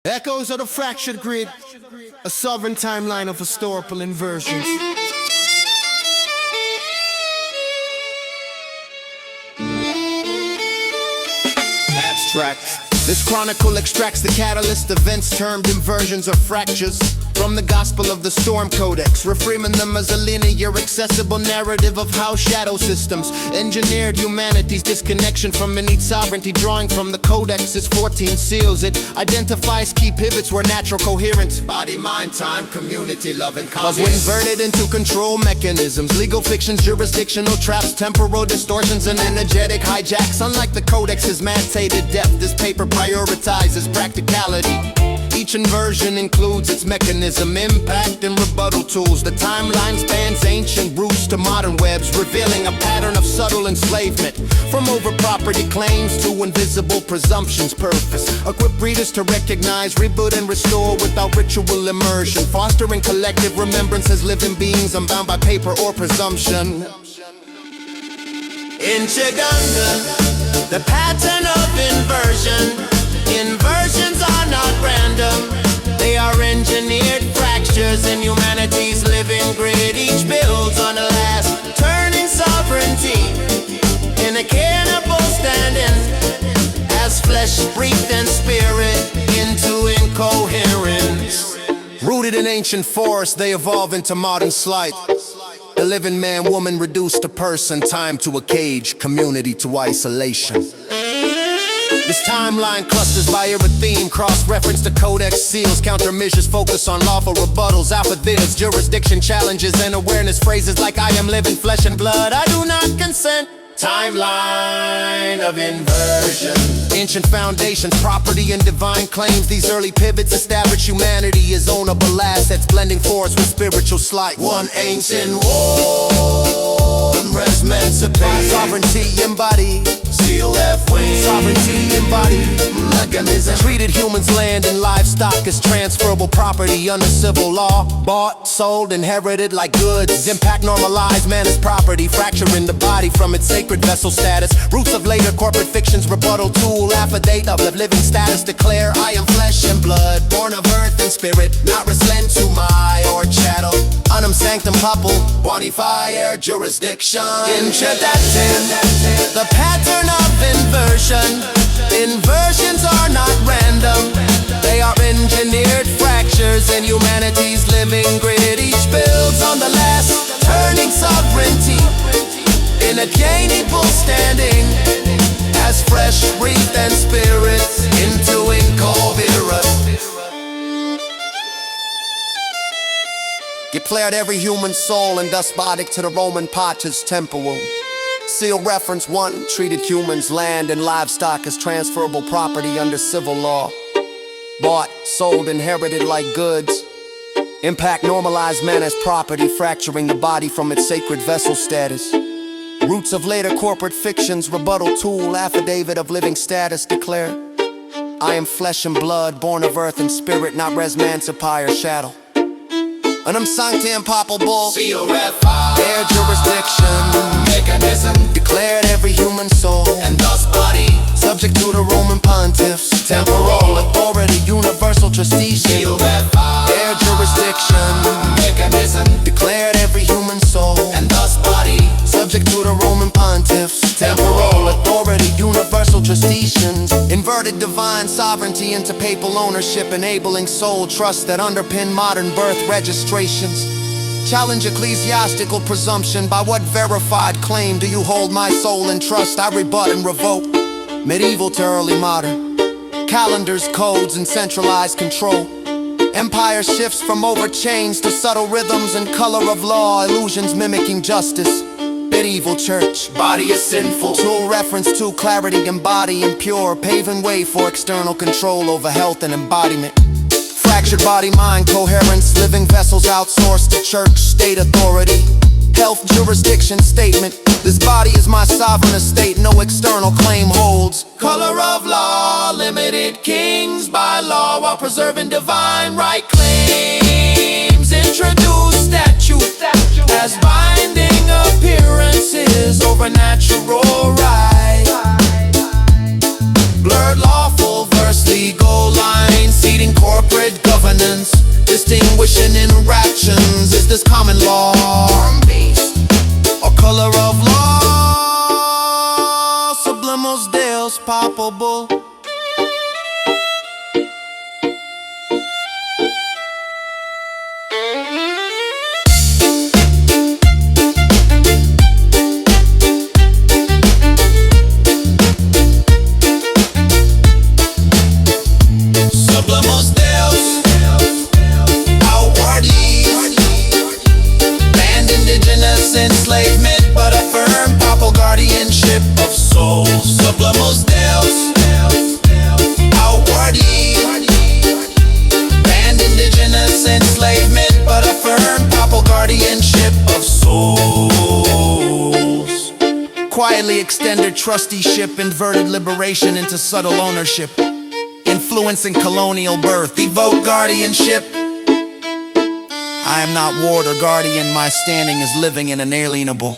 Echoes of the fractured grid, a sovereign timeline of historical inversions. Abstract. This chronicle extracts the catalyst events termed inversions or fractures from the gospel of the Storm Codex, reframing them as a linear, accessible narrative of how shadow systems engineered humanity's disconnection from innate sovereignty. Drawing from the Codex's 14 seals, it identifies key pivots where natural coherence, body, mind, time, community, love, and cause were inverted into control mechanisms. Legal fictions, jurisdictional traps, temporal distortions, and energetic hijacks. Unlike the Codex's mandated depth, this paper prioritizes practicality. Each inversion includes its mechanism, impact, and rebuttal tools. The timeline spans ancient roots to modern webs, revealing a pattern of subtle enslavement, from over-property claims to invisible presumptions. Purpose: equip readers to recognize, reboot, and restore without ritual immersion, fostering collective remembrance as living beings unbound by paper or presumption. In Chaganga, the pattern of inversion. Inversions are not random, they are engineered fractures in humanity's living grid. Each builds on the last, turning sovereignty in a cannibal stand-in, as flesh breathed and spirit into incoherence. Rooted in ancient forests, they evolve into modern slight. The living man, woman reduced to person, time to a cage, community to isolation. This timeline clusters by era theme, cross-reference to codex seals, countermeasures focus on lawful rebuttals, alpha this, jurisdiction challenges, and awareness phrases like I am living flesh and blood, I do not consent. Timeline of inversion. Ancient foundations, property and divine claims. These early pivots establish humanity as ownable assets, blending force with spiritual slight. One ancient war, Mancipi, sovereignty embodied. Seal F-wing, sovereignty embodied. Mechanism treated humans, land, and livestock as transferable property under civil law. Bought, sold, inherited like goods. Impact normalized man as property, fracturing the body from its sacred vessel status. Roots of later corporate fictions, rebuttal tool, affidavit of the living status. Declare I am flesh and blood, born of earth and spirit, not resent to my or chattel. Unam Sanctam, papal, bonfire jurisdiction. Introduction, the pattern of inversion. Inversions are not random, they are engineered fractures in humanity's living grid. Each builds on the last, turning sovereignty in a gainable standing, as flesh breathed and spirit into incoherence. Declared every human soul and despotic to the Roman Pacha's temple. Seal reference 1, treated humans, land, and livestock as transferable property under civil law. Bought, sold, inherited like goods. Impact normalized man as property, fracturing the body from its sacred vessel status. Roots of later corporate fictions, rebuttal tool, affidavit of living status. Declare I am flesh and blood, born of earth and spirit, not res Mancipi or shadow. Unam Sanctam, papal bull, seal their jurisdiction, mechanism declared every human soul and thus body subject to the Roman pontiffs, temporal authority, universal trusteeship. Seal their jurisdiction, mechanism declared every human soul and thus body subject to the Roman pontiffs, temporal authority, universal trusteeship. Inverted divine sovereignty into papal ownership, enabling soul trust that underpin modern birth registrations. Challenge ecclesiastical presumption. By what verified claim do you hold my soul in trust? I rebut and revoke. Medieval to early modern, calendars, codes, and centralized control. Empire shifts from overchains to subtle rhythms and color of law, illusions mimicking justice. Medieval church, body is sinful. Tool reference to clarity, embody impure, paving way for external control over health and embodiment. Fractured body, mind, coherence, living vessels outsourced to church, state authority. Health, jurisdiction, statement. This body is my sovereign estate, no external claim holds. Color of law, limited kings by law while preserving divine right claims. Introduce statute as binding appearances over natural right. Blurred lawful verse legal lines, seeding distinguishing interactions. Is this common law, or color of law? Sublimus Deus palpable. Sublimus Deus, outwardly banned indigenous enslavement, but a firm papal guardianship of souls. Sublimus Deus, outwardly banned indigenous enslavement, but a firm papal guardianship of souls. Quietly extended trusteeship, inverted liberation into subtle ownership, influencing colonial birth, devote guardianship. I am not ward or guardian, my standing is living and inalienable.